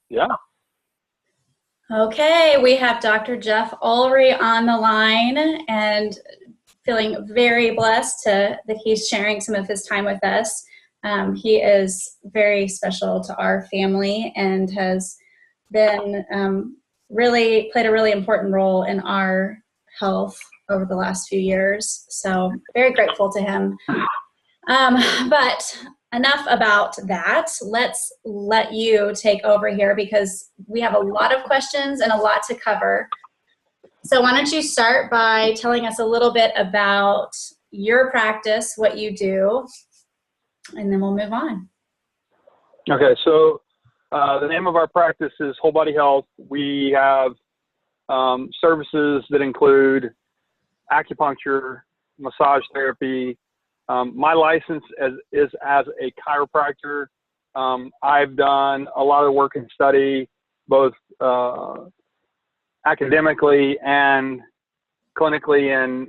Yeah. Okay, we have Dr. Jeff Ulery on the line, and feeling very blessed that he's sharing some of his time with us. He is very special to our family and has been really played a really important role in our health over the last few years. So very grateful to him. But enough about that. Let's let you take over here because we have a lot of questions and a lot to cover. So why don't you start by telling us a little bit about your practice, what you do, and then we'll move on. Okay, so the name of our practice is Whole Body Health. We have services that include acupuncture, massage therapy. My license is as a chiropractor. I've done a lot of work and study, both academically and clinically and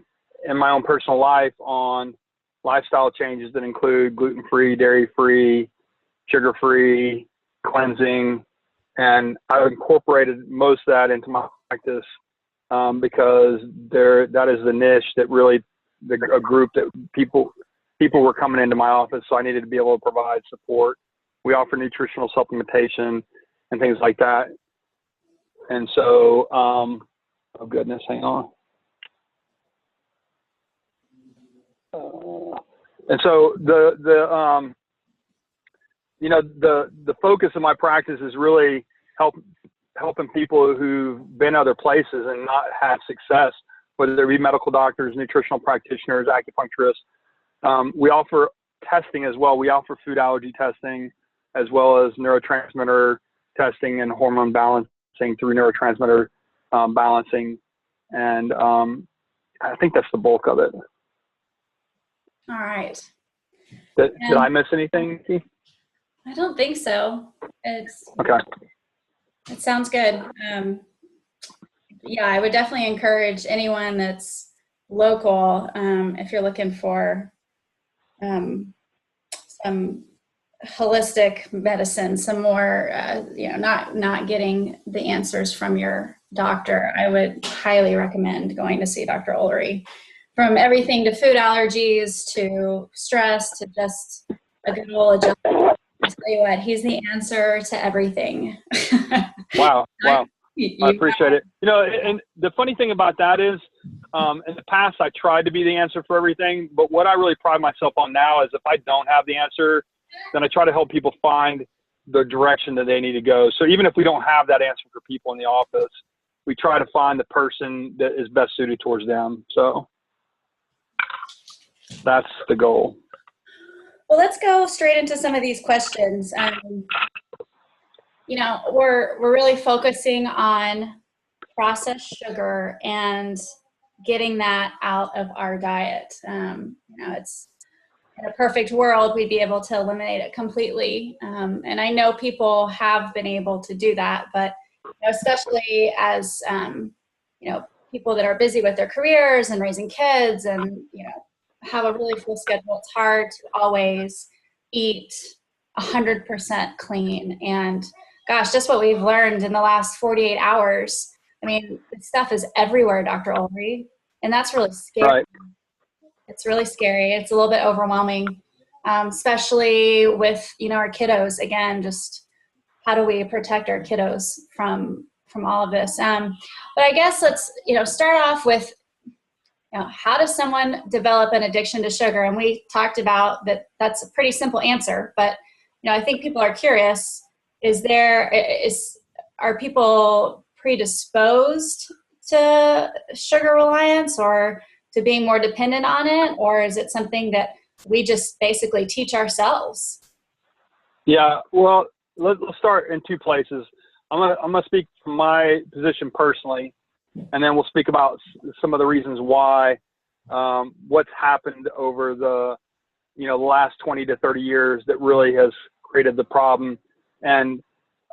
in my own personal life on lifestyle changes that include gluten-free, dairy-free, sugar-free, cleansing, and I've incorporated most of that into my practice because that is the niche that really, a group that people were coming into my office, so I needed to be able to provide support. We offer nutritional supplementation and things like that. And so, oh goodness, hang on. And so the focus of my practice is really helping people who've been other places and not had success, whether they be medical doctors, nutritional practitioners, acupuncturists. We offer testing as well. We offer food allergy testing as well as neurotransmitter testing and hormone balancing through neurotransmitter balancing. And I think that's the bulk of it. All right. Did I miss anything, Nikki? I don't think so. Okay. It sounds good. Yeah, I would definitely encourage anyone that's local, if you're looking for some holistic medicine, some more, not getting the answers from your doctor, I would highly recommend going to see Dr. Ulery. From everything to food allergies to stress to just a good old adjustment. I tell you what, he's the answer to everything. Wow. I appreciate it. And the funny thing about that is, in the past, I tried to be the answer for everything, but what I really pride myself on now is if I don't have the answer, then I try to help people find the direction that they need to go. So even if we don't have that answer for people in the office, we try to find the person that is best suited towards them. So that's the goal. Well, let's go straight into some of these questions. We're really focusing on processed sugar and getting that out of our diet. It's in a perfect world, we'd be able to eliminate it completely. And I know people have been able to do that, but especially as people that are busy with their careers and raising kids and have a really full schedule, it's hard to always eat 100% clean. And gosh, just what we've learned in the last 48 hours. I mean, this stuff is everywhere, Dr. Ulery, and that's really scary. Right. It's really scary. It's a little bit overwhelming, especially with, our kiddos. Again, just how do we protect our kiddos from all of this? But I guess let's, start off with, how does someone develop an addiction to sugar? And we talked about that. That's a pretty simple answer, but, I think people are curious. Are people predisposed to sugar reliance or to being more dependent on it? Or is it something that we just basically teach ourselves? Yeah, well, let's start in two places. I'm gonna speak from my position personally, and then we'll speak about some of the reasons why, what's happened over the last 20 to 30 years that really has created the problem. And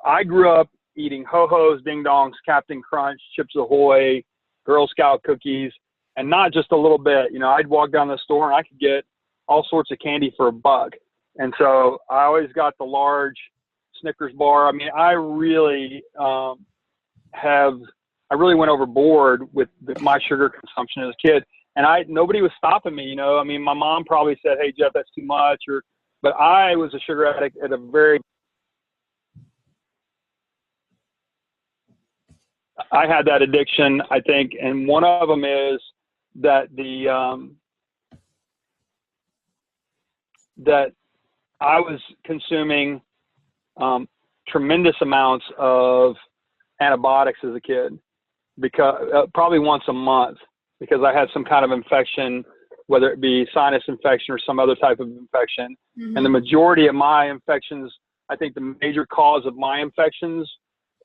I grew up eating Ho-Hos, Ding Dongs, Captain Crunch, Chips Ahoy, Girl Scout cookies, and not just a little bit. I'd walk down the store and I could get all sorts of candy for $1. And so I always got the large Snickers bar. I mean, I really went overboard with my sugar consumption as a kid, and nobody was stopping me. You know, I mean, my mom probably said, "Hey, Jeff, that's too much," but I was a sugar addict at a very. I had that addiction, I think, and one of them is that that I was consuming tremendous amounts of antibiotics as a kid, because probably once a month, because I had some kind of infection, whether it be sinus infection or some other type of infection. Mm-hmm. And the majority of my infections, I think the major cause of my infections,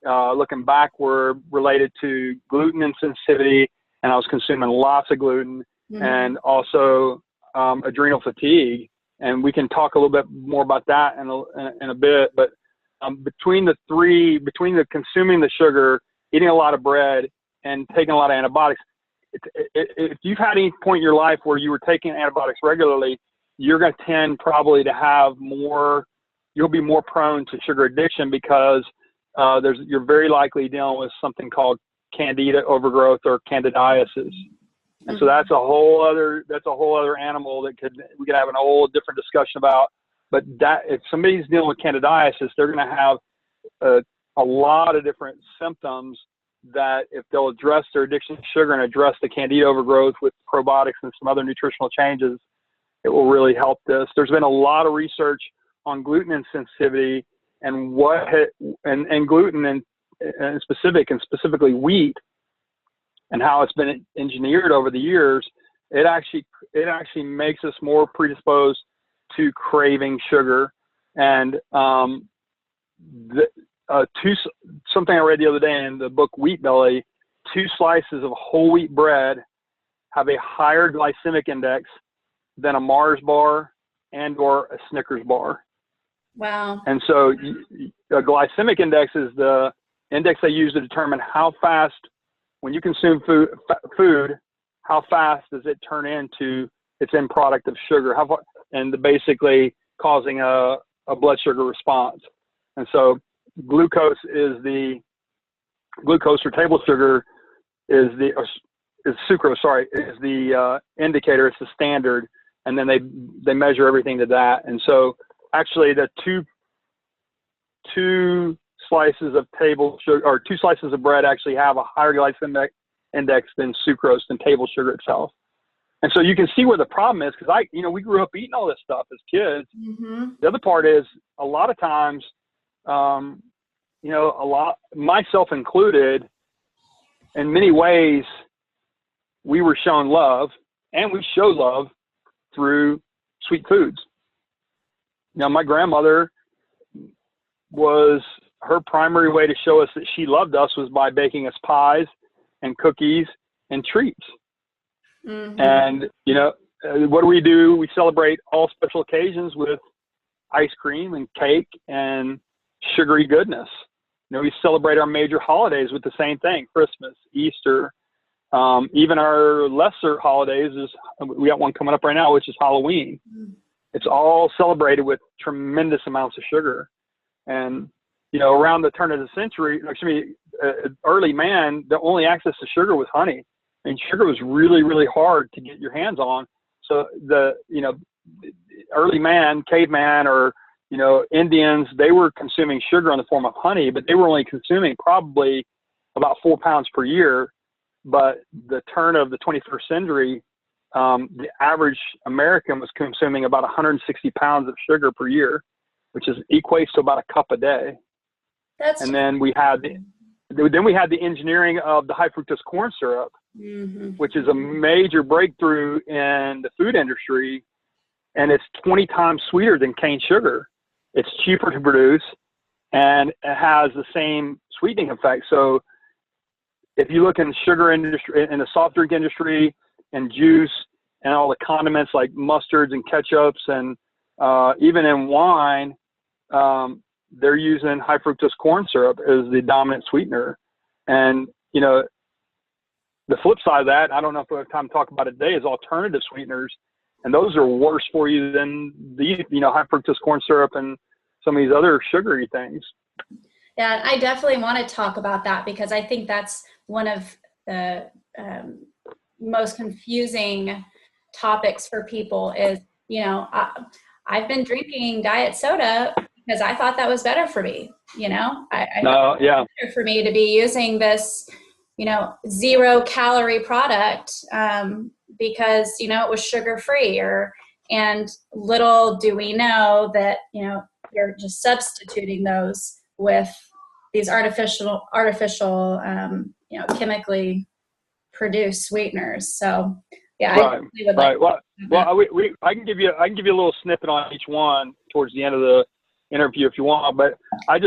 looking back, were related to gluten insensitivity, and I was consuming lots of gluten, mm-hmm. and also adrenal fatigue. And we can talk a little bit more about that in a bit. But between the consuming the sugar, eating a lot of bread, and taking a lot of antibiotics, if you've had any point in your life where you were taking antibiotics regularly, you're going to tend probably to have you'll be more prone to sugar addiction, because you're very likely dealing with something called candida overgrowth or candidiasis. And so that's a whole other animal that we could have an whole different discussion about. But that, if somebody's dealing with candidiasis, they're going to have a lot of different symptoms that, if they'll address their addiction to sugar and address the candida overgrowth with probiotics and some other nutritional changes, it will really help this. There's been a lot of research on gluten insensitivity and gluten and specifically wheat, and how it's been engineered over the years. It actually makes us more predisposed to craving sugar. And something I read the other day in the book Wheat Belly, 2 slices of whole wheat bread have a higher glycemic index than a Mars bar and or a Snickers bar. Wow. And so a glycemic index is the index they use to determine how fast, when you consume food, how fast does it turn into its end product of sugar, and basically causing a blood sugar response. And so glucose or table sugar is sucrose, is the indicator. It's the standard, and then they measure everything to that. And so actually the two slices of table sugar, or 2 slices of bread, actually have a higher glycemic index than sucrose, than table sugar itself. And so you can see where the problem is, because we grew up eating all this stuff as kids. Mm-hmm. The other part is, a lot of times, myself included, in many ways, we were shown love, and we show love through sweet foods. Now, my grandmother, her primary way to show us that she loved us was by baking us pies and cookies and treats. Mm-hmm. And, what do? We celebrate all special occasions with ice cream and cake and sugary goodness. We celebrate our major holidays with the same thing: Christmas, Easter, even our lesser holidays. We got one coming up right now, which is Halloween. Mm-hmm. It's all celebrated with tremendous amounts of sugar. And, around the turn of the century, early man, the only access to sugar was honey. And sugar was really, really hard to get your hands on. So early man, caveman, or, Indians, they were consuming sugar in the form of honey, but they were only consuming probably about 4 pounds per year. But the turn of the 21st century, the average American was consuming about 160 pounds of sugar per year, which equates to about a cup a day. And then we had the engineering of the high fructose corn syrup, mm-hmm. which is a major breakthrough in the food industry, and it's 20 times sweeter than cane sugar. It's cheaper to produce, and it has the same sweetening effect. So if you look in the sugar industry, in the soft drink industry, and juice, and all the condiments like mustards and ketchups, and even in wine, they're using high fructose corn syrup as the dominant sweetener. And, the flip side of that, I don't know if we have time to talk about it today, is alternative sweeteners. And those are worse for you than the, high fructose corn syrup and some of these other sugary things. Yeah, I definitely want to talk about that, because I think that's one of the most confusing topics for people is, I've been drinking diet soda because I thought that was better for me. I thought it was better for me to be using this, 0-calorie product because, it was sugar-free, and little do we know that, you're just substituting those with these artificial, chemically produced sweeteners. So yeah, right, right. I can give you a little snippet on each one towards the end of the interview if you want. But I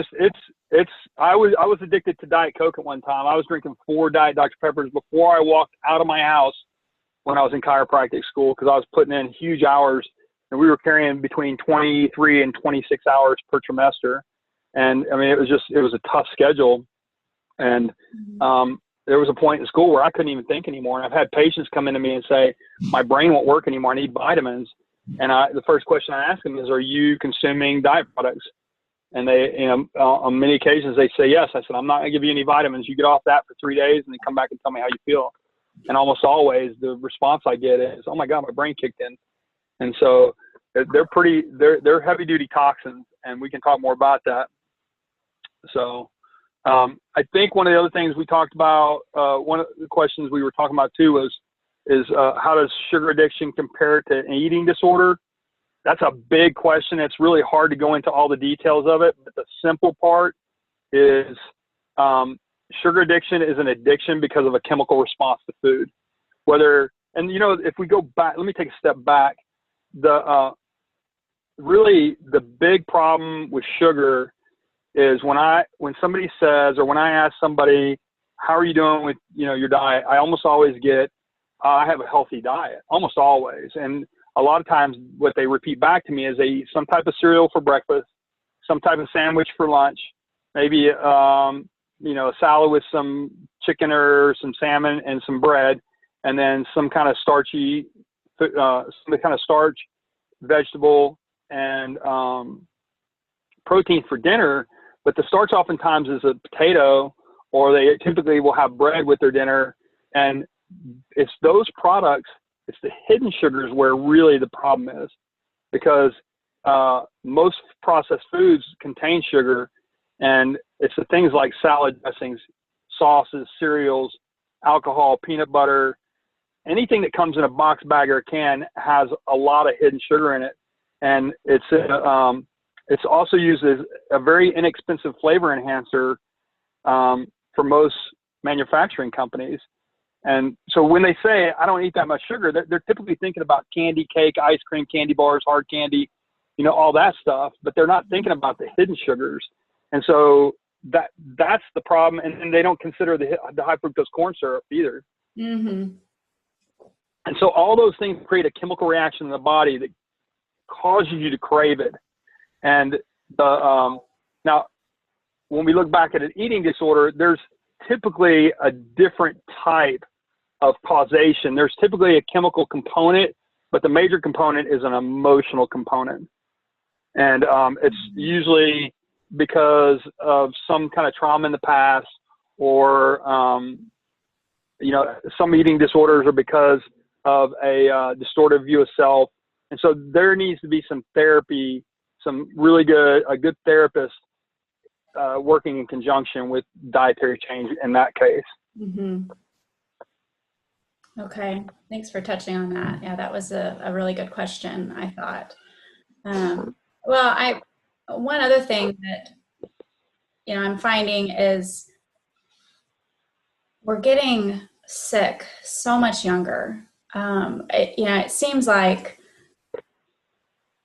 was addicted to Diet Coke at one time. I was drinking 4 Diet Dr. Peppers before I walked out of my house when I was in chiropractic school, because I was putting in huge hours, and we were carrying between 23 and 26 hours per trimester. And I mean, it was a tough schedule. And there was a point in school where I couldn't even think anymore. And I've had patients come into me and say, my brain won't work anymore. I need vitamins. And the first question I ask them is, are you consuming diet products? And they, on many occasions they say yes. I said, I'm not going to give you any vitamins. You get off that for 3 days and then come back and tell me how you feel. And almost always the response I get is, oh my God, my brain kicked in. And so they're heavy duty toxins, and we can talk more about that. So I think one of the other things we talked about, one of the questions we were talking about too is how does sugar addiction compare to an eating disorder? That's a big question. It's really hard to go into all the details of it, but the simple part is sugar addiction is an addiction because of a chemical response to food. If we go back, let me take a step back. Really the big problem with sugar is when somebody says, or when I ask somebody, how are you doing with, your diet? I almost always get, I have a healthy diet, almost always. And a lot of times what they repeat back to me is they eat some type of cereal for breakfast, some type of sandwich for lunch, maybe, a salad with some chicken or some salmon and some bread, and then some kind of starch, vegetable, and protein for dinner. But the starch oftentimes is a potato, or they typically will have bread with their dinner. And it's those products, it's the hidden sugars where really the problem is, because most processed foods contain sugar, and it's the things like salad dressings, sauces, cereals, alcohol, peanut butter, anything that comes in a box, bag, or a can has a lot of hidden sugar in it. And it's also used as a very inexpensive flavor enhancer for most manufacturing companies. And so when they say, I don't eat that much sugar, they're typically thinking about candy, cake, ice cream, candy bars, hard candy, all that stuff, but they're not thinking about the hidden sugars. And so that's the problem. And they don't consider the high fructose corn syrup either. Mm-hmm. And so all those things create a chemical reaction in the body that causes you to crave it. And now, when we look back at an eating disorder, there's typically a different type of causation. There's typically a chemical component, but the major component is an emotional component. And it's usually because of some kind of trauma in the past, or, some eating disorders are because of a distorted view of self. And so there needs to be some therapy, a good therapist working in conjunction with dietary change in that case. Mm-hmm. Okay, thanks for touching on that. Yeah, that was a really good question, I thought. One other thing that I'm finding is we're getting sick so much younger. It seems like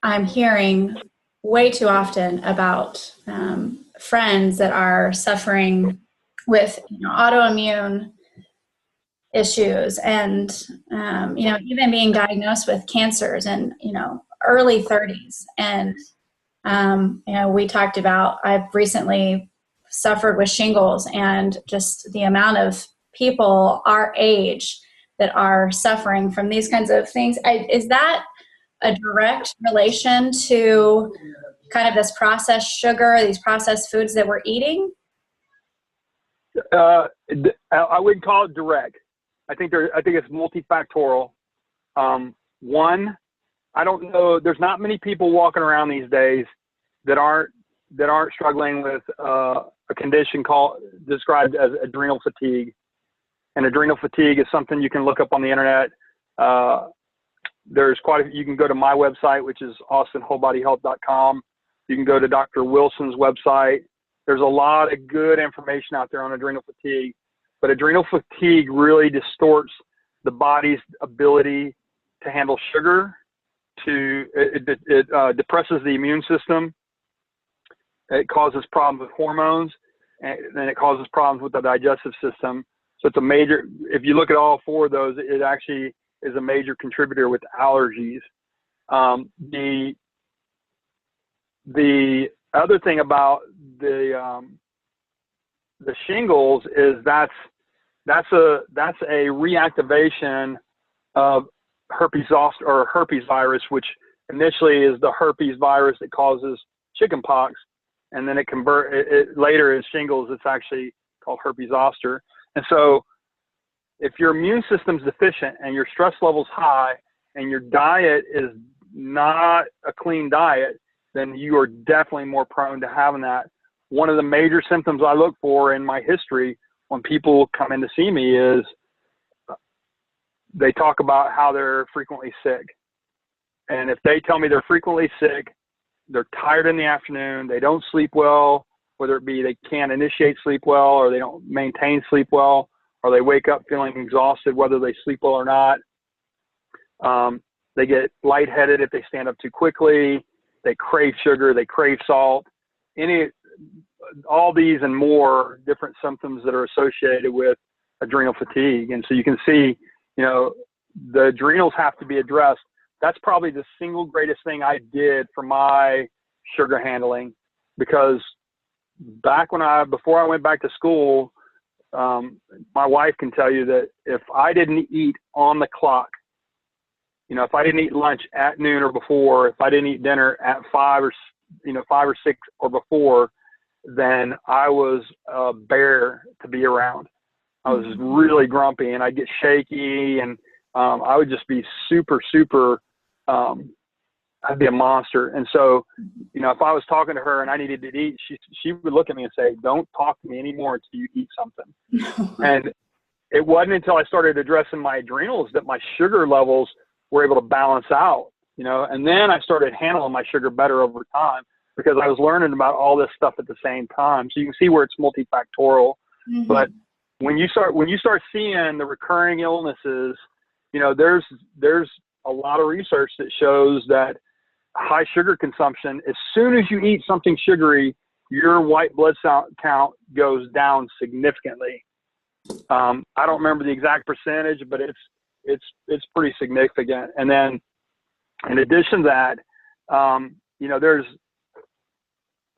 I'm hearing way too often about friends that are suffering with autoimmune issues, and even being diagnosed with cancers in early 30s. And we talked about, I've recently suffered with shingles, and just the amount of people our age that are suffering from these kinds of things. Is that a direct relation to kind of this processed sugar, these processed foods that we're eating? I wouldn't call it direct. I think it's multifactorial. One, I don't know. There's not many people walking around these days that aren't struggling with a condition described as adrenal fatigue. And adrenal fatigue is something you can look up on the internet. You can go to my website, which is austinwholebodyhealth.com. You can go to Dr. Wilson's website. There's a lot of good information out there on adrenal fatigue, but adrenal fatigue really distorts the body's ability to handle sugar. It depresses the immune system. It causes problems with hormones, and then it causes problems with the digestive system. So it's a major, if you look at all four of those, it actually is a major contributor with allergies. The other thing about the shingles is that's a reactivation of herpes zoster or herpes virus, which initially is the herpes virus that causes chickenpox, and then later is shingles. It's actually called herpes zoster. And so if your immune system's deficient and your stress level's high and your diet is not a clean diet, then you are definitely more prone to having that. One of the major symptoms I look for in my history when people come in to see me is they talk about how they're frequently sick. And if they tell me they're frequently sick, they're tired in the afternoon, they don't sleep well, whether it be they can't initiate sleep well or they don't maintain sleep well, or they wake up feeling exhausted whether they sleep well or not. They get lightheaded if they stand up too quickly. They crave sugar, they crave salt. All these and more different symptoms that are associated with adrenal fatigue. And so you can see, the adrenals have to be addressed. That's probably the single greatest thing I did for my sugar handling, because before I went back to school, my wife can tell you that if I didn't eat on the clock, if I didn't eat lunch at noon or before, if I didn't eat dinner at 5 or 6 or before, then I was a bear to be around. I was really grumpy and I'd get shaky, and I would just be super, super, I'd be a monster. And so, if I was talking to her and I needed to eat, she would look at me and say, "Don't talk to me anymore until you eat something." And it wasn't until I started addressing my adrenals that my sugar levels were able to balance out, and then I started handling my sugar better over time because I was learning about all this stuff at the same time. So you can see where it's multifactorial. Mm-hmm. But when you start seeing the recurring illnesses, there's a lot of research that shows that high sugar consumption, as soon as you eat something sugary, your white blood cell count goes down significantly. I don't remember the exact percentage, but it's pretty significant. And then in addition to that, there's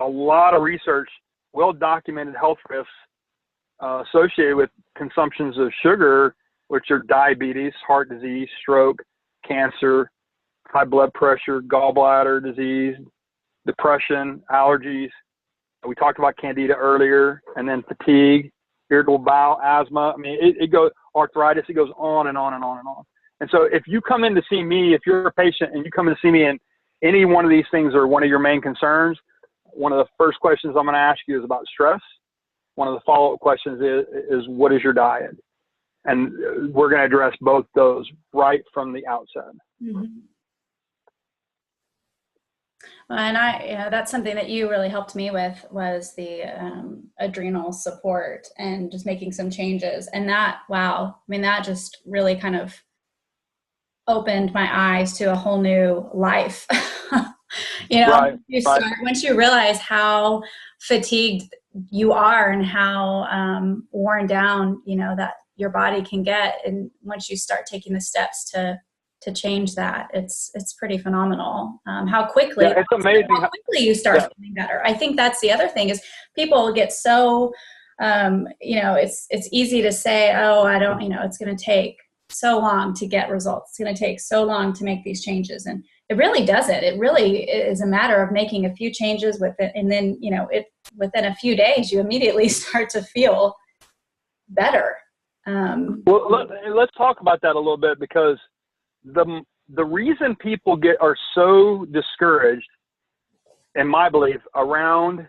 a lot of research, well-documented health risks associated with consumptions of sugar, which are diabetes, heart disease, stroke, cancer, high blood pressure, gallbladder disease, depression, allergies. We talked about candida earlier, and then fatigue, irritable bowel, asthma. I mean, it goes, arthritis, it goes on and on and on and on. And so if you come in to see me, if you're a patient and you come in to see me and any one of these things are one of your main concerns, one of the first questions I'm going to ask you is about stress. One of the follow-up questions is what is your diet? And we're going to address both those right from the outset. Mm-hmm. Well, and that's something that you really helped me with, was the adrenal support and just making some changes. And that just really kind of opened my eyes to a whole new life. Right. Once you realize how fatigued you are and how worn down, that your body can get, and once you start taking the steps to change that, it's pretty phenomenal. How quickly, it's amazing how quickly you start feeling better. I think that's the other thing, is people get so, it's easy to say, oh, I don't, it's going to take so long to get results. It's going to take so long to make these changes. And It really doesn't. It really is a matter of making a few changes with it. And then, within a few days, you immediately start to feel better. Well, let's talk about that a little bit, because the reason people are so discouraged, in my belief, around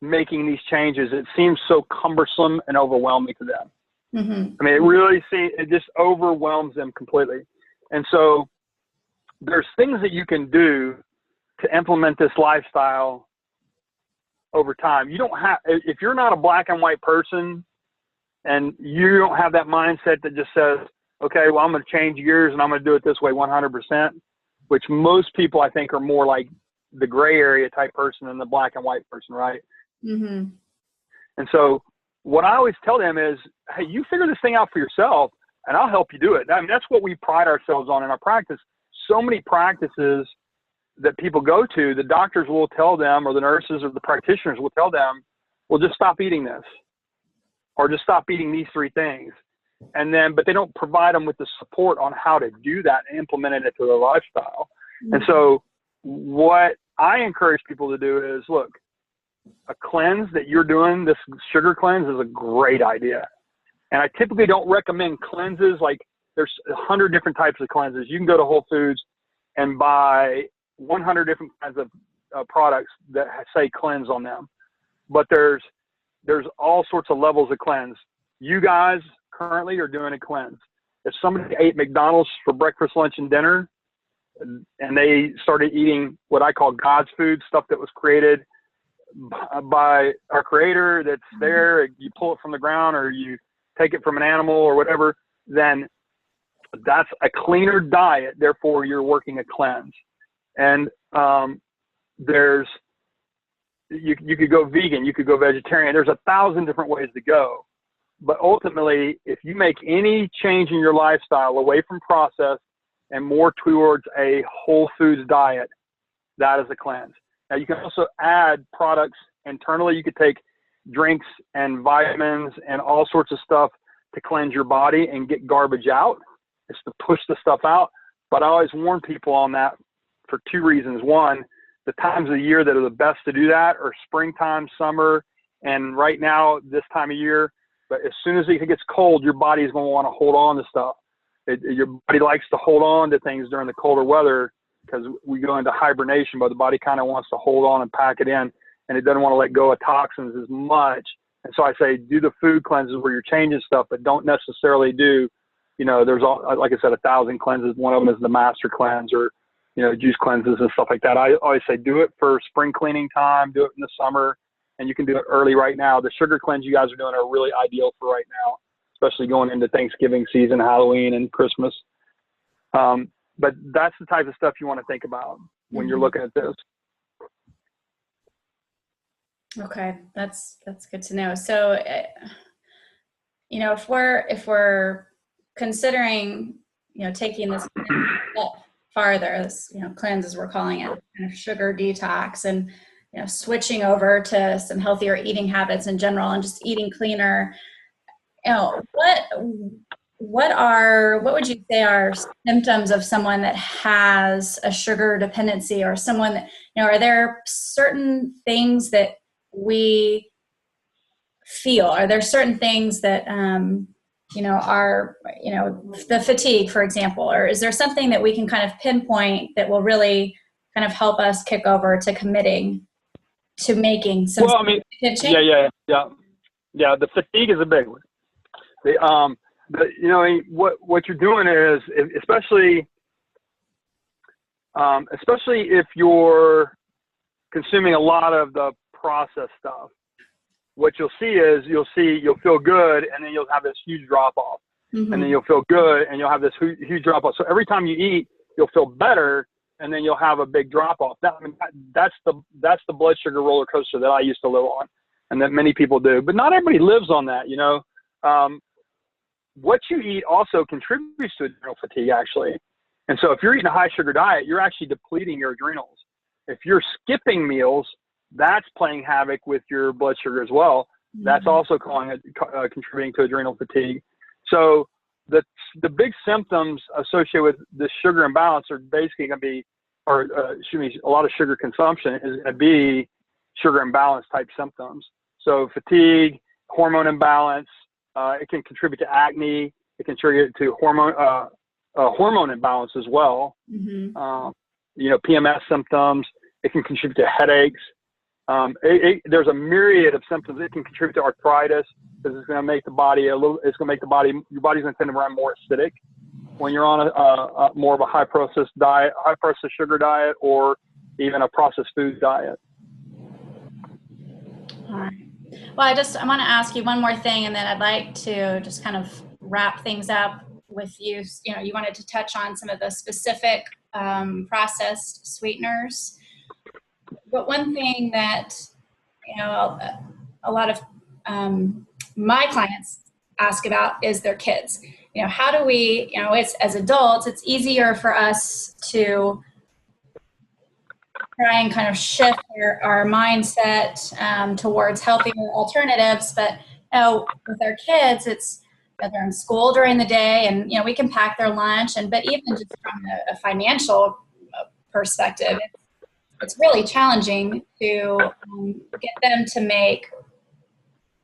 making these changes, it seems so cumbersome and overwhelming to them. Mm-hmm. I mean, it just overwhelms them completely. And so there's things that you can do to implement this lifestyle over time. You don't have, if you're not a black and white person and you don't have that mindset that just says, okay, well, I'm going to change gears and I'm going to do it this way 100%, which most people I think are more like the gray area type person than the black and white person, right? Mm-hmm. And so what I always tell them is, hey, you figure this thing out for yourself and I'll help you do it. I mean, that's what we pride ourselves on in our practice. So many practices that people go to, the doctors will tell them, or the nurses or the practitioners will tell them, well, just stop eating this, or just stop eating these 3 things. And then, but they don't provide them with the support on how to do that and implement it into their lifestyle. Mm-hmm. And so what I encourage people to do is, look, a cleanse that you're doing, this sugar cleanse, is a great idea. And I typically don't recommend cleanses. Like, there's 100 different types of cleanses. You can go to Whole Foods and buy 100 different kinds of products that say cleanse on them. But there's all sorts of levels of cleanse. You guys currently are doing a cleanse. If somebody ate McDonald's for breakfast, lunch, and dinner, and they started eating what I call God's food, stuff that was created by our Creator, that's there, you pull it from the ground or you take it from an animal or whatever, then that's a cleaner diet. Therefore, you're working a cleanse. And you could go vegan, you could go vegetarian. There's 1,000 different ways to go. But ultimately, if you make any change in your lifestyle away from processed and more towards a whole foods diet, that is a cleanse. Now, you can also add products internally. You could take drinks and vitamins and all sorts of stuff to cleanse your body and get garbage out. It's to push the stuff out. But I always warn people on that for 2 reasons. One, the times of the year that are the best to do that are springtime, summer, and right now, this time of year. But as soon as it gets cold, your body is going to want to hold on to stuff. Your body likes to hold on to things during the colder weather because we go into hibernation, but the body kind of wants to hold on and pack it in, and it doesn't want to let go of toxins as much. And so I say, do the food cleanses where you're changing stuff, but don't necessarily do, there's like I said, 1,000 cleanses. One of them is the master cleanse, or, juice cleanses and stuff like that. I always say, do it for spring cleaning time, do it in the summer, and you can do it early right now. The sugar cleanse you guys are doing are really ideal for right now, especially going into Thanksgiving season, Halloween, and Christmas. But that's the type of stuff you want to think about when you're looking at this. Okay, that's good to know. So, if we're considering, taking this step farther, this, cleanse, as we're calling it, kind of sugar detox, and switching over to some healthier eating habits in general, and just eating cleaner. What would you say are symptoms of someone that has a sugar dependency, or someone that, are there certain things that we feel? Are there certain things that, are, the fatigue, for example, or is there something that we can kind of pinpoint that will really kind of help us kick over to committing to making some change? Yeah. The fatigue is a big one. What you're doing is, especially if you're consuming a lot of the processed stuff, what you'll see is you'll feel good, and then you'll have this huge drop off, and then you'll feel good, and you'll have this huge drop off. So every time you eat, you'll feel better, and then you'll have a big drop off. That's the blood sugar roller coaster that I used to live on, and that many people do. But not everybody lives on that, What you eat also contributes to adrenal fatigue, actually. And so if you're eating a high sugar diet, you're actually depleting your adrenals. If you're skipping meals, that's playing havoc with your blood sugar as well. That's also contributing to adrenal fatigue. So the big symptoms associated with the sugar imbalance are basically going to be a lot of sugar consumption is going to be sugar imbalance type symptoms. So fatigue, hormone imbalance, it can contribute to acne. It can contribute to hormone imbalance as well. Mm-hmm. PMS symptoms. It can contribute to headaches. There's a myriad of symptoms. It can contribute to arthritis because it's going to make the body your body's going to tend to run more acidic when you're on a more of a high processed sugar diet, or even a processed food diet. All right. Well, I want to ask you one more thing, and then I'd like to just kind of wrap things up with you. You wanted to touch on some of the specific processed sweeteners. But one thing that, a lot of my clients ask about is their kids. How do we, it's as adults, it's easier for us to try and kind of shift our mindset towards healthier alternatives. But with our kids, it's they're in school during the day, and we can pack their lunch. But even just from a financial perspective, it's really challenging to get them to make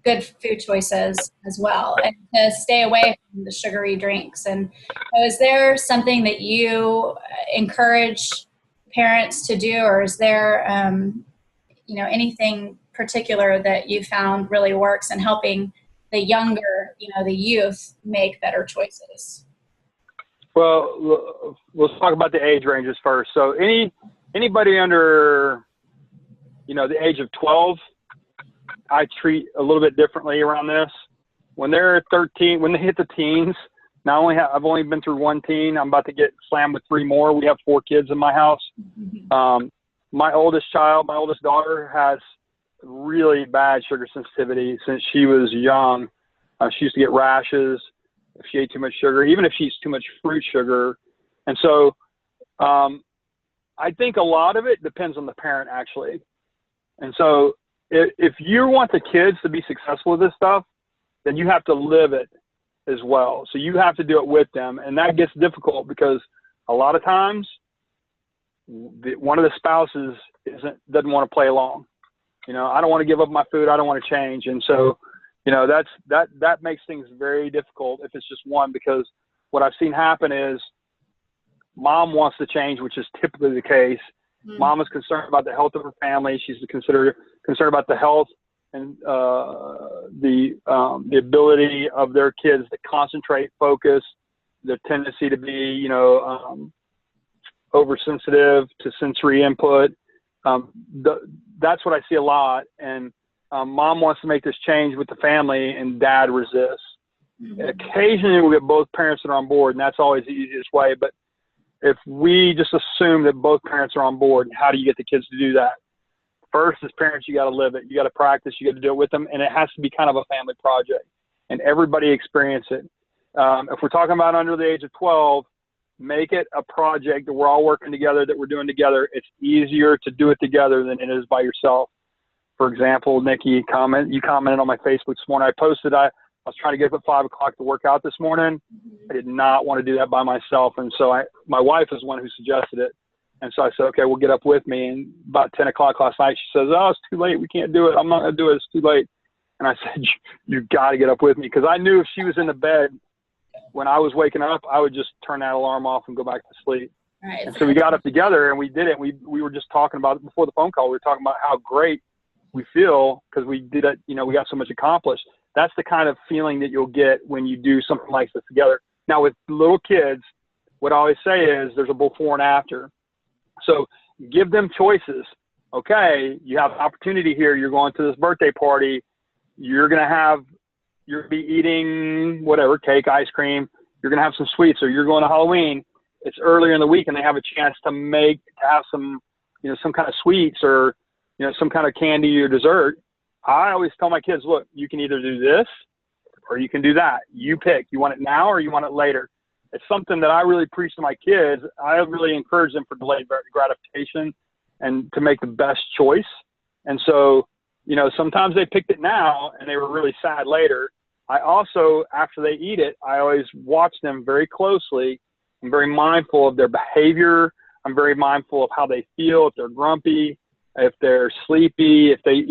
good food choices as well, and to stay away from the sugary drinks. And so is there something that you encourage parents to do, or is there anything particular that you found really works in helping the younger, the youth make better choices? Well, let's talk about the age ranges first. So anybody under the age of 12, I treat a little bit differently around this. When they're 13, when they hit the teens, I've only been through one teen. I'm about to get slammed with 3 more. We have 4 kids in my house. Mm-hmm. My oldest daughter, has really bad sugar sensitivity since she was young. She used to get rashes if she ate too much sugar, even if she eats too much fruit sugar. And so I think a lot of it depends on the parent, actually. And so if you want the kids to be successful with this stuff, then you have to live it as well. So you have to do it with them. And that gets difficult because a lot of times one of the spouses doesn't want to play along. I don't want to give up my food. I don't want to change. And so, that makes things very difficult if it's just one, because what I've seen happen is mom wants to change, which is typically the case. Mm-hmm. Mom is concerned about the health of her family. She's concerned about the health and the ability of their kids to concentrate, focus, their tendency to be, oversensitive to sensory input. That's what I see a lot. And mom wants to make this change with the family, and dad resists. Mm-hmm. Occasionally we'll get both parents that are on board, and that's always the easiest way. But if we just assume that both parents are on board, how do you get the kids to do that? First, as parents, you got to live it. You got to practice. You got to do it with them. And it has to be kind of a family project, and everybody experience it. If we're talking about under the age of 12, make it a project that we're all working together, that we're doing together. It's easier to do it together than it is by yourself. For example, Nikki, you commented on my Facebook this morning. I posted, I was trying to get up at 5 o'clock to work out this morning. I did not want to do that by myself. And so my wife is one who suggested it. And so I said, okay, well, get up with me. And about 10 o'clock last night, she says, oh, it's too late. We can't do it. I'm not going to do it. It's too late. And I said, you got to get up with me. Because I knew if she was in the bed when I was waking up, I would just turn that alarm off and go back to sleep. Right. And so we got up together and we did it. We were just talking about it before the phone call. We were talking about how great we feel because we did it. We got so much accomplished. That's the kind of feeling that you'll get when you do something like this together. Now with little kids, what I always say is there's a before and after. So give them choices. Okay, you have an opportunity here. You're going to this birthday party. You're going to be eating whatever, cake, ice cream. You're going to have some sweets, or you're going to Halloween. It's earlier in the week and they have a chance to have some, some kind of sweets or, some kind of candy or dessert. I always tell my kids, look, you can either do this or you can do that. You pick. You want it now or you want it later? It's something that I really preach to my kids. I really encourage them for delayed gratification and to make the best choice. And so, sometimes they picked it now and they were really sad later. I also, after they eat it, I always watch them very closely and very mindful of their behavior, I'm very mindful of how they feel, if they're grumpy, if they're sleepy, if they,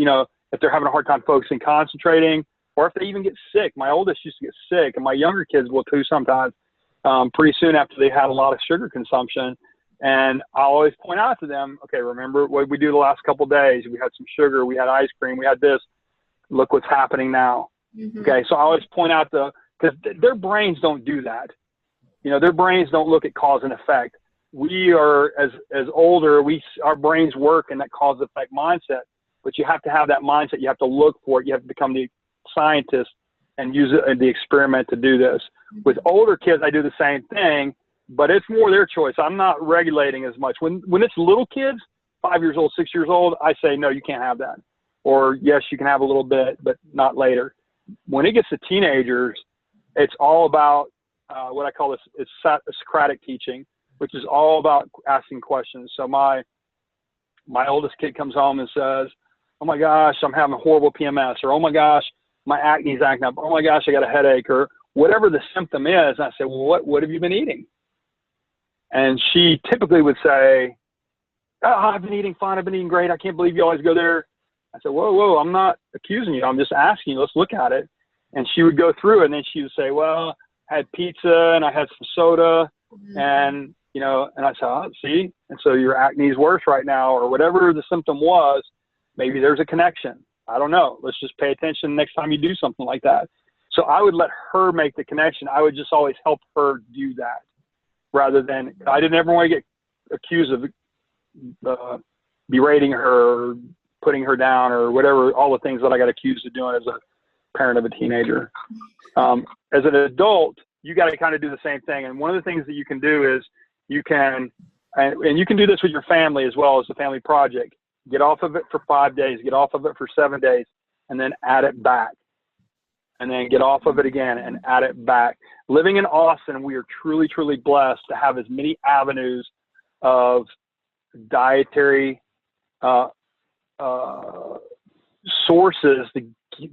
if they're having a hard time focusing, concentrating, or if they even get sick. My oldest used to get sick, and my younger kids will too sometimes, pretty soon after they had a lot of sugar consumption. And I always point out to them, okay, remember what we do the last couple of days? We had some sugar, we had ice cream, we had this. Look what's happening now. Mm-hmm. Okay, so I always point out because their brains don't do that. Their brains don't look at cause and effect. We are, as older, our brains work in that cause and effect mindset. But you have to have that mindset. You have to look for it. You have to become the scientist and use it in the experiment to do this. Mm-hmm. With older kids, I do the same thing, but it's more their choice. I'm not regulating as much. When it's little kids, 5 years old, 6 years old, I say, no, you can't have that. Or yes, you can have a little bit, but not later. When it gets to teenagers, it's all about what I call it's Socratic teaching, which is all about asking questions. So my oldest kid comes home and says, oh my gosh, I'm having a horrible PMS, or oh my gosh, my acne's acting up, oh my gosh, I got a headache, or whatever the symptom is. And I say, well, what have you been eating? And she typically would say, oh, I've been eating fine, I've been eating great, I can't believe you always go there. I said, whoa, I'm not accusing you, I'm just asking you, let's look at it. And she would go through it, and then she would say, well, I had pizza and I had some soda, mm-hmm. and I said, oh, see, and so your acne is worse right now, or whatever the symptom was. Maybe there's a connection. I don't know. Let's just pay attention next time you do something like that. So I would let her make the connection. I would just always help her do that, rather than, I didn't ever want to get accused of berating her, or putting her down, or whatever, all the things that I got accused of doing as a parent of a teenager. As an adult, you got to kind of do the same thing. And one of the things that you can do is you can do this with your family as well, as a family project. Get off of it for 5 days, get off of it for 7 days, and then add it back. And then get off of it again and add it back. Living in Austin, we are truly, truly blessed to have as many avenues of dietary sources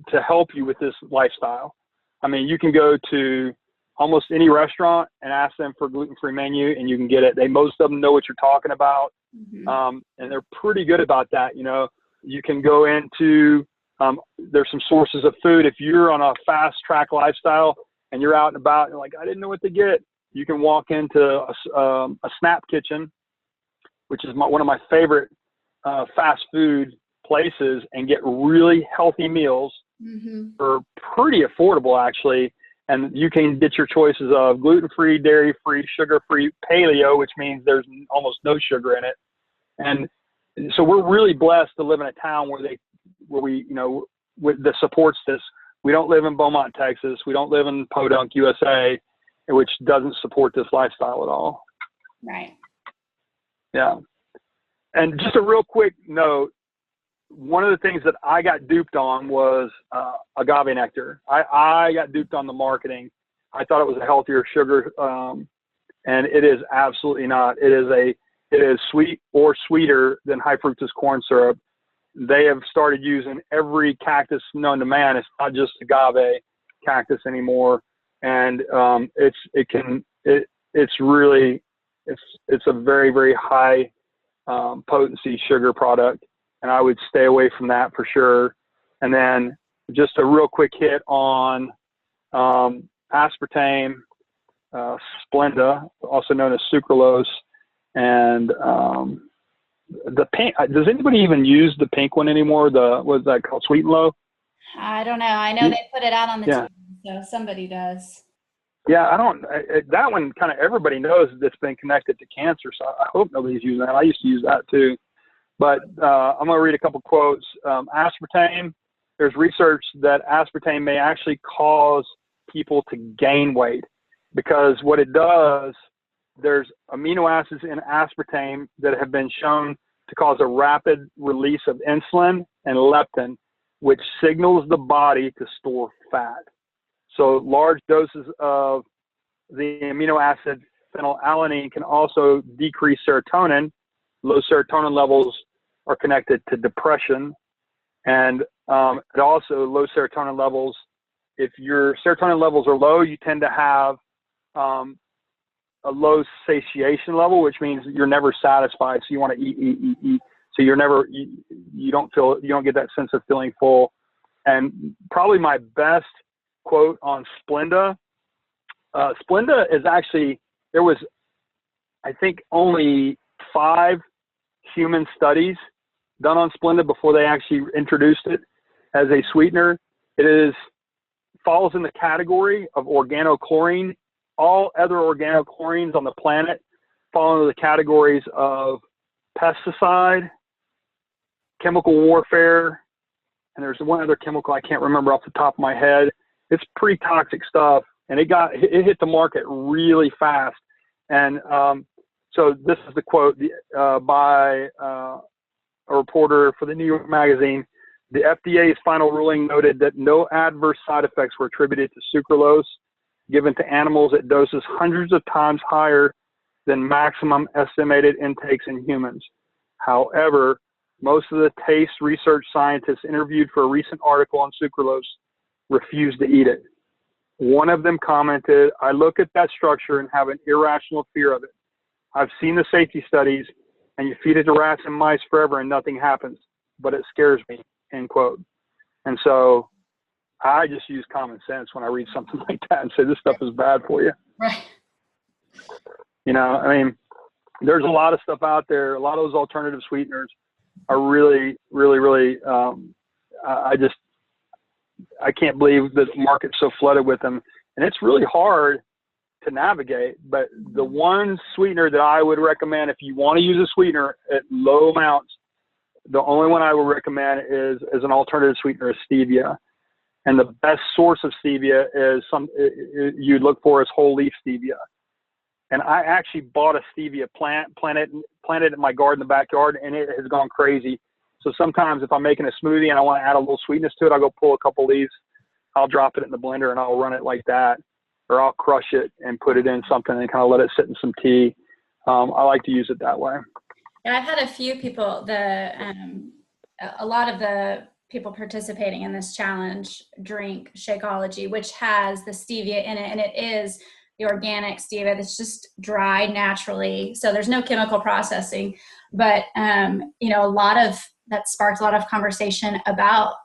to help you with this lifestyle. I mean, you can go to almost any restaurant and ask them for a gluten-free menu, and you can get it. Most of them know what you're talking about, mm-hmm. And they're pretty good about that. You can go into, there's some sources of food. If you're on a fast-track lifestyle and you're out and about, and you're like, I didn't know what to get, you can walk into a Snap Kitchen, which is one of my favorite fast food places, and get really healthy meals, mm-hmm. for pretty affordable, actually. And you can get your choices of gluten-free, dairy-free, sugar-free, paleo, which means there's almost no sugar in it. And so we're really blessed to live in a town that supports this. We don't live in Beaumont, Texas. We don't live in Podunk, USA, which doesn't support this lifestyle at all. Right. Yeah. And just a real quick note, one of the things that I got duped on was agave nectar. I got duped on the marketing. I thought it was a healthier sugar, and it is absolutely not. It is sweet or sweeter than high fructose corn syrup. They have started using every cactus known to man. It's not just agave cactus anymore, and it's a very, very high potency sugar product. And I would stay away from that for sure. And then just a real quick hit on aspartame, Splenda, also known as sucralose, and the pink. Does anybody even use the pink one anymore? What's that called? Sweet and Low? I don't know. I know they put it out on the TV, so somebody does. Yeah, that one kind of everybody knows that's been connected to cancer. So I hope nobody's using that. I used to use that too. But I'm going to read a couple quotes. Aspartame, there's research that aspartame may actually cause people to gain weight, because what it does, there's amino acids in aspartame that have been shown to cause a rapid release of insulin and leptin, which signals the body to store fat. So large doses of the amino acid phenylalanine can also decrease serotonin. Low serotonin levels are connected to depression, and it also low serotonin levels. If your serotonin levels are low, you tend to have a low satiation level, which means you're never satisfied. So you want to eat. So you're never, you don't get that sense of feeling full. And probably my best quote on Splenda, Splenda is actually, there was, I think, only 5 human studies done on Splenda before they actually introduced it as a sweetener. It falls in the category of organochlorine. All other organochlorines on the planet fall into the categories of pesticide, chemical warfare, and there's one other chemical I can't remember off the top of my head. It's pretty toxic stuff, and it hit the market really fast. And so this is the quote by a reporter for the New York Magazine. The FDA's final ruling noted that no adverse side effects were attributed to sucralose given to animals at doses hundreds of times higher than maximum estimated intakes in humans. However, most of the taste research scientists interviewed for a recent article on sucralose refused to eat it. One of them commented, "I look at that structure and have an irrational fear of it. I've seen the safety studies, and you feed it to rats and mice forever and nothing happens, but it scares me," end quote. And so I just use common sense when I read something like that and say, this stuff is bad for you. Right. You know, I mean, there's a lot of stuff out there. A lot of those alternative sweeteners are really, really, really, I can't believe the market's so flooded with them. And it's really hard to navigate. But the one sweetener that I would recommend if you want to use a sweetener at low amounts, the only one I would recommend is as an alternative sweetener is stevia. And the best source of stevia is you look for is whole leaf stevia. And I actually bought a stevia planted in my garden in the backyard, and it has gone crazy. So sometimes if I'm making a smoothie and I want to add a little sweetness to it, I'll go pull a couple leaves, I'll drop it in the blender and I'll run it like that, or I'll crush it and put it in something and kind of let it sit in some tea. I like to use it that way. Yeah, I've had a few people, a lot of the people participating in this challenge drink Shakeology, which has the stevia in it, and it is the organic stevia that's just dried naturally. So there's no chemical processing, but you know, that sparked a lot of conversation about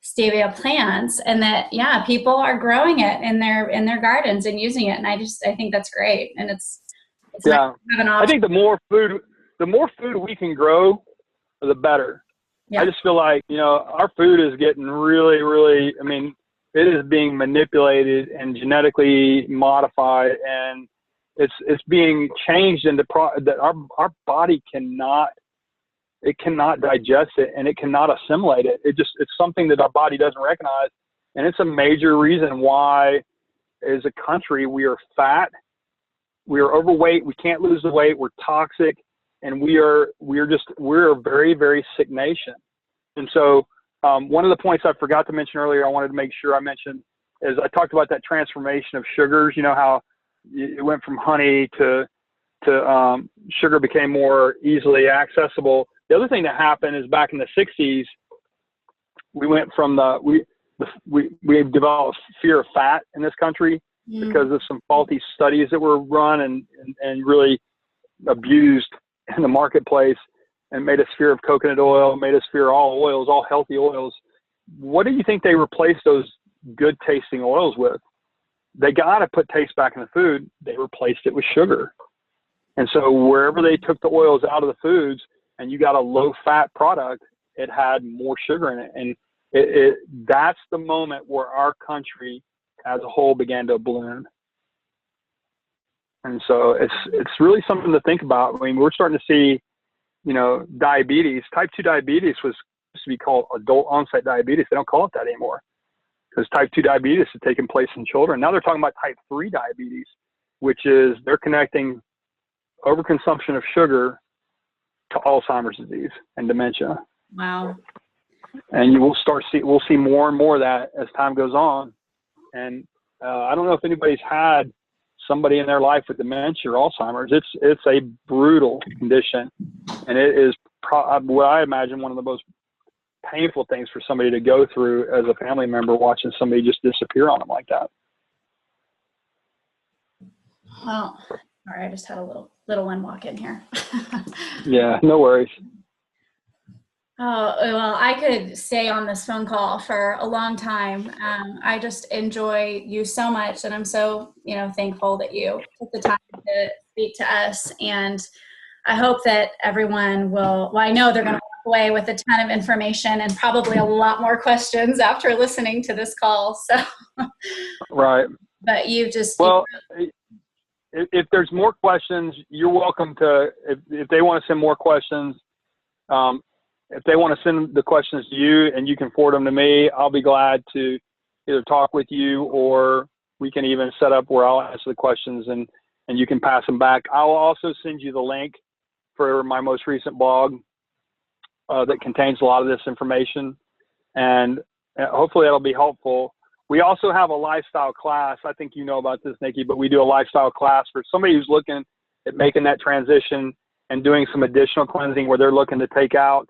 stevia plants, and that, yeah, people are growing it in their gardens and using it. And I think that's great. And it's yeah, nice to have an option. I think the more food we can grow, the better. Yeah. I just feel like, you know, our food is getting really, really, I mean, it is being manipulated and genetically modified, and it's being changed into that our body cannot digest it, and it cannot assimilate it. It's something that our body doesn't recognize. And it's a major reason why as a country, we are fat, we are overweight, we can't lose the weight, we're toxic, and we're a very, very sick nation. And so one of the points I forgot to mention earlier, I wanted to make sure I mentioned, is I talked about that transformation of sugars. You know how it went from honey to sugar became more easily accessible. The other thing that happened is back in the 60s, we went from we developed fear of fat in this country because of some faulty studies that were run and really abused in the marketplace, and made us fear of coconut oil, made us fear all oils, all healthy oils. What do you think they replaced those good tasting oils with? They got to put taste back in the food. They replaced it with sugar. And so wherever they took the oils out of the foods and you got a low fat product, it had more sugar in it. And that's the moment where our country as a whole began to balloon. And so it's really something to think about. I mean, we're starting to see, you know, diabetes. Type 2 diabetes was supposed to be called adult onset diabetes. They don't call it that anymore because type 2 diabetes has taken place in children. Now they're talking about type 3 diabetes, which is they're connecting overconsumption of sugar to Alzheimer's disease and dementia. Wow. And we'll see more and more of that as time goes on. And I don't know if anybody's had somebody in their life with dementia or Alzheimer's. It's a brutal condition, and it is what I imagine one of the most painful things for somebody to go through as a family member, watching somebody just disappear on them like that. Well, Sorry, I just had a little one walk in here. Yeah, no worries. Oh, well, I could stay on this phone call for a long time. I just enjoy you so much, and I'm so, thankful that you took the time to speak to us. And I hope that everyone well, I know they're going to walk away with a ton of information and probably a lot more questions after listening to this call. So, Right. But you've just, well, if there's more questions, you're welcome to, if they want to send more questions, if they want to send the questions to you and you can forward them to me, I'll be glad to either talk with you, or we can even set up where I'll answer the questions and you can pass them back. I'll also send you the link for my most recent blog that contains a lot of this information, and hopefully that'll be helpful. We also have a lifestyle class. I think you know about this, Nikki, but we do a lifestyle class for somebody who's looking at making that transition and doing some additional cleansing where they're looking to take out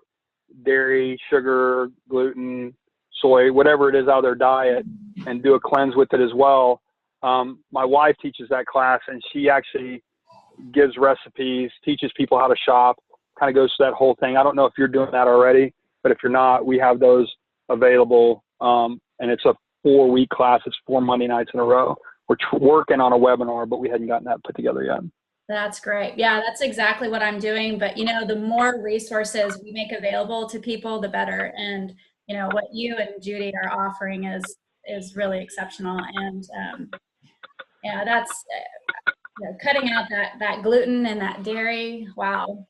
dairy, sugar, gluten, soy, whatever it is out of their diet, and do a cleanse with it as well. My wife teaches that class, and she actually gives recipes, teaches people how to shop, kind of goes through that whole thing. I don't know if you're doing that already, but if you're not, we have those available. And it's a 4-week class. It's 4 Monday nights in a row. We're working on a webinar, but we hadn't gotten that put together yet. That's great. Yeah, that's exactly what I'm doing. But, the more resources we make available to people, the better. And, what you and Judy are offering is really exceptional. And, yeah, that's cutting out that gluten and that dairy. Wow.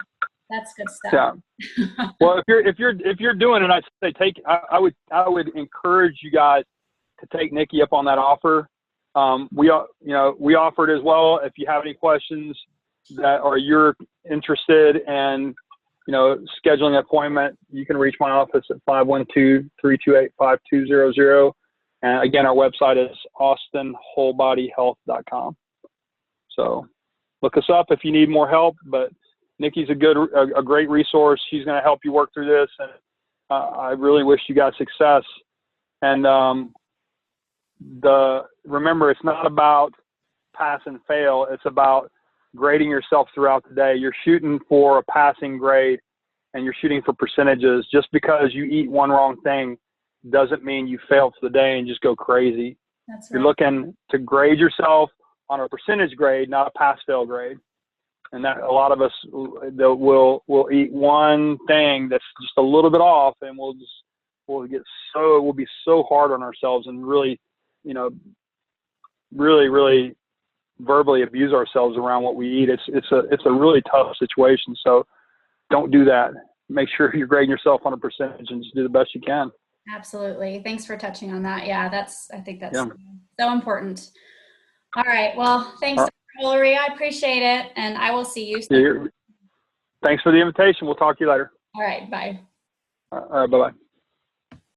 That's good stuff. Yeah. Well, if you're doing it, I'd say I would encourage you guys to take Nikki up on that offer. We offer it as well. If you have any questions or you're interested in, scheduling an appointment, you can reach my office at 512-328-5200. And again, our website is austinwholebodyhealth.com. So look us up if you need more help, but Nikki's a great resource. She's going to help you work through this. And I really wish you guys success. And, remember, it's not about pass and fail. It's about grading yourself throughout the day. You're shooting for a passing grade and you're shooting for percentages. Just because you eat one wrong thing doesn't mean you fail for the day and just go crazy. That's right. You're looking to grade yourself on a percentage grade, not a pass-fail grade. And that a lot of us will eat one thing that's just a little bit off, and we'll be so hard on ourselves and really, really verbally abuse ourselves around what we eat. It's a really tough situation. So don't do that. Make sure you're grading yourself on a percentage and just do the best you can. Absolutely. Thanks for touching on that. Yeah, I think that's so important. All right. Well, thanks, Dr. Ulery. I appreciate it. And I will see you soon. Thanks for the invitation. We'll talk to you later. All right. Bye. All right. Bye-bye.